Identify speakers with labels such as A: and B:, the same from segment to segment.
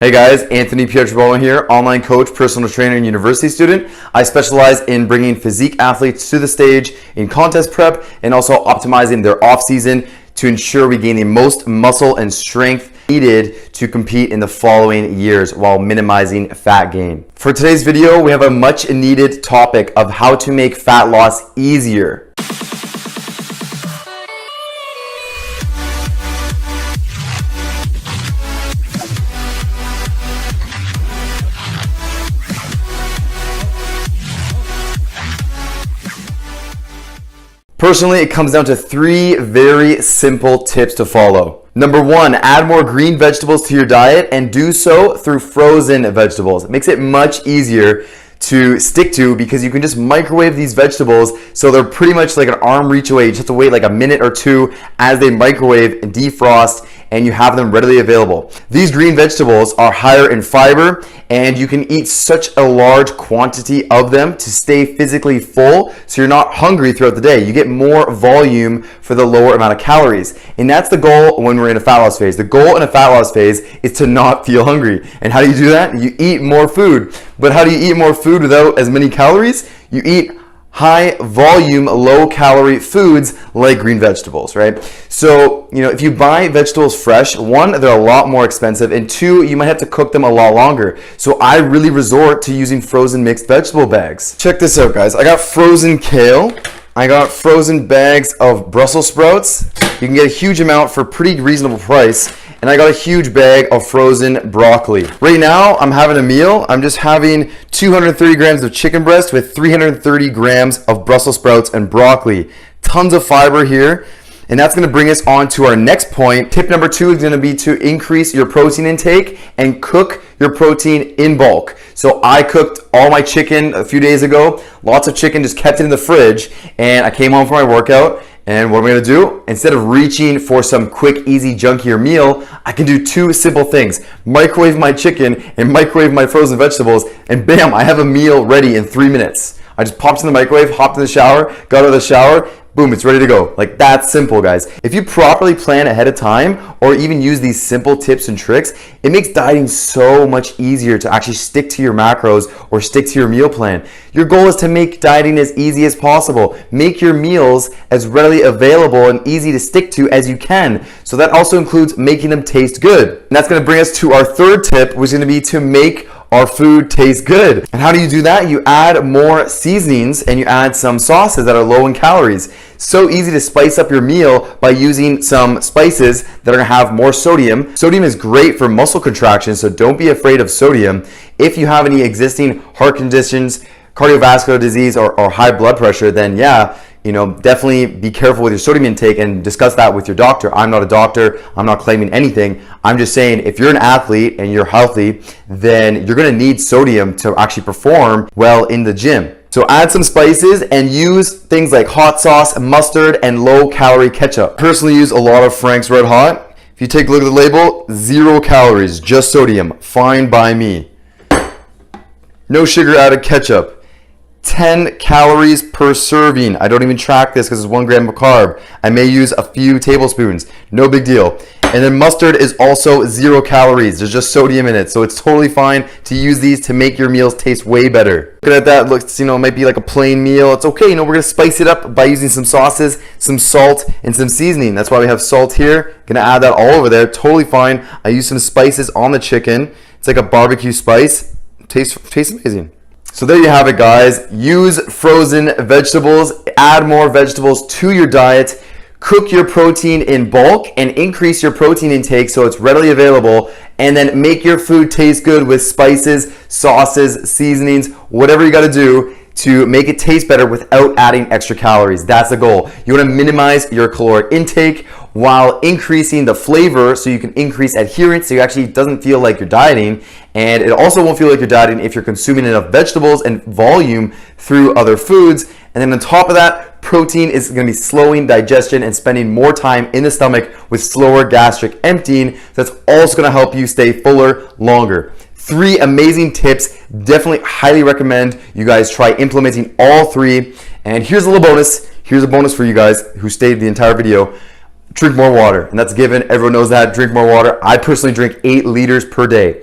A: Hey guys, Anthony Pietrobono here, online coach, personal trainer, and university student. I specialize in bringing physique athletes to the stage in contest prep and also optimizing their off season to ensure we gain the most muscle and strength needed to compete in the following years while minimizing fat gain. For today's video, we have a much needed topic of how to make fat loss easier. Personally, it comes down to three very simple tips to follow. Number one, add more green vegetables to your diet and do so through frozen vegetables. It makes it much easier to stick to because you can just microwave these vegetables so they're pretty much like an arm reach away. You just have to wait like a minute or two as they microwave and defrost, and you have them readily available. These green vegetables are higher in fiber and you can eat such a large quantity of them to stay physically full so you're not hungry throughout the day. You get more volume for the lower amount of calories. And that's the goal when we're in a fat loss phase. The goal in a fat loss phase is to not feel hungry. And how do you do that? You eat more food. But how do you eat more food without as many calories? You eat high volume, low calorie foods like green vegetables, right? So, if you buy vegetables fresh, one, they're a lot more expensive, and two, you might have to cook them a lot longer. So I really resort to using frozen mixed vegetable bags. Check this out, guys. I got frozen kale. I got frozen bags of Brussels sprouts. You can get a huge amount for a pretty reasonable price. And I got a huge bag of frozen broccoli. Right now, I'm having a meal. I'm just having 230 grams of chicken breast with 330 grams of Brussels sprouts and broccoli. Tons of fiber here. And that's gonna bring us on to our next point. Tip number two is gonna be to increase your protein intake and cook your protein in bulk. So I cooked all my chicken a few days ago. Lots of chicken, just kept it in the fridge. And I came home from my workout. And what am I gonna do? Instead of reaching for some quick, easy, junkier meal, I can do two simple things. Microwave my chicken and microwave my frozen vegetables, and bam, I have a meal ready in 3 minutes. I just popped in the microwave, hopped in the shower, got out of the shower, boom, it's ready to go. Like, that's simple, guys. If you properly plan ahead of time or even use these simple tips and tricks, it makes dieting so much easier to actually stick to your macros or stick to your meal plan. Your goal is to make dieting as easy as possible. Make your meals as readily available and easy to stick to as you can. So that also includes making them taste good. And that's gonna bring us to our third tip, which is gonna be to make our food tastes good. And how do you do that? You add more seasonings and you add some sauces that are low in calories. So easy to spice up your meal by using some spices that are gonna have more sodium. Sodium is great for muscle contraction, so don't be afraid of sodium. If you have any existing heart conditions, cardiovascular disease, or high blood pressure, then definitely be careful with your sodium intake and discuss that with your doctor. I'm not a doctor. I'm not claiming anything. I'm just saying if you're an athlete and you're healthy, then you're gonna need sodium to actually perform well in the gym. So add some spices and use things like hot sauce, mustard, and low-calorie ketchup. I personally use a lot of Frank's Red Hot. If you take a look at the label, 0 calories, just sodium. Fine by me. No sugar added ketchup. 10 calories per serving. I don't even track this because it's 1 gram of carb. I may use a few tablespoons. No big deal. And then mustard is also 0 calories. There's just sodium in it. So it's totally fine to use these to make your meals taste way better. Looking at that, looks, it might be like a plain meal. It's okay. We're going to spice it up by using some sauces, some salt, and some seasoning. That's why we have salt here. Going to add that all over there. Totally fine. I use some spices on the chicken. It's like a barbecue spice. Tastes amazing. So there you have it, guys. Use frozen vegetables, add more vegetables to your diet, cook your protein in bulk, and increase your protein intake so it's readily available, and then make your food taste good with spices, sauces, seasonings, whatever you gotta do to make it taste better without adding extra calories. That's the goal. You wanna minimize your caloric intake while increasing the flavor so you can increase adherence so it actually doesn't feel like you're dieting. And it also won't feel like you're dieting if you're consuming enough vegetables and volume through other foods. And then on top of that, protein is gonna be slowing digestion and spending more time in the stomach with slower gastric emptying. That's also gonna help you stay fuller longer. 3 amazing tips. Definitely highly recommend you guys try implementing all 3. And here's a little bonus. Here's a bonus for you guys who stayed the entire video. Drink more water, and that's given. Everyone knows that. Drink more water. I personally drink 8 liters per day.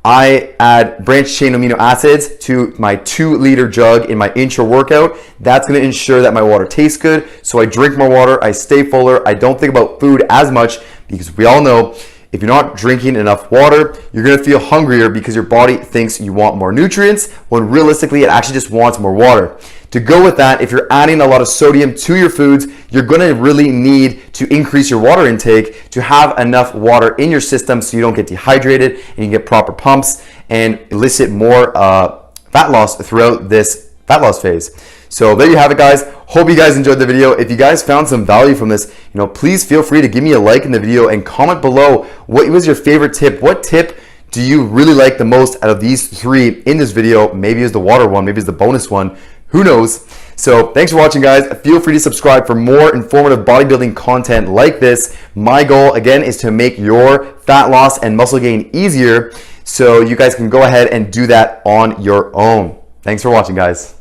A: I add branched chain amino acids to my 2-liter jug in my intra workout. That's going to ensure that my water tastes good. So I drink more water, I stay fuller, I don't think about food as much, because we all know if you're not drinking enough water, you're going to feel hungrier because your body thinks you want more nutrients, when realistically it actually just wants more water. To go with that, if you're adding a lot of sodium to your foods, you're going to really need to increase your water intake to have enough water in your system so you don't get dehydrated and you get proper pumps and elicit more fat loss throughout this fat loss phase. So there you have it, guys. Hope you guys enjoyed the video. If you guys found some value from this, please feel free to give me a like in the video and comment below what was your favorite tip. What tip do you really like the most out of these 3 in this video? Maybe it's the water one, maybe it's the bonus one. Who knows? So thanks for watching, guys. Feel free to subscribe for more informative bodybuilding content like this. My goal, again, is to make your fat loss and muscle gain easier so you guys can go ahead and do that on your own. Thanks for watching, guys.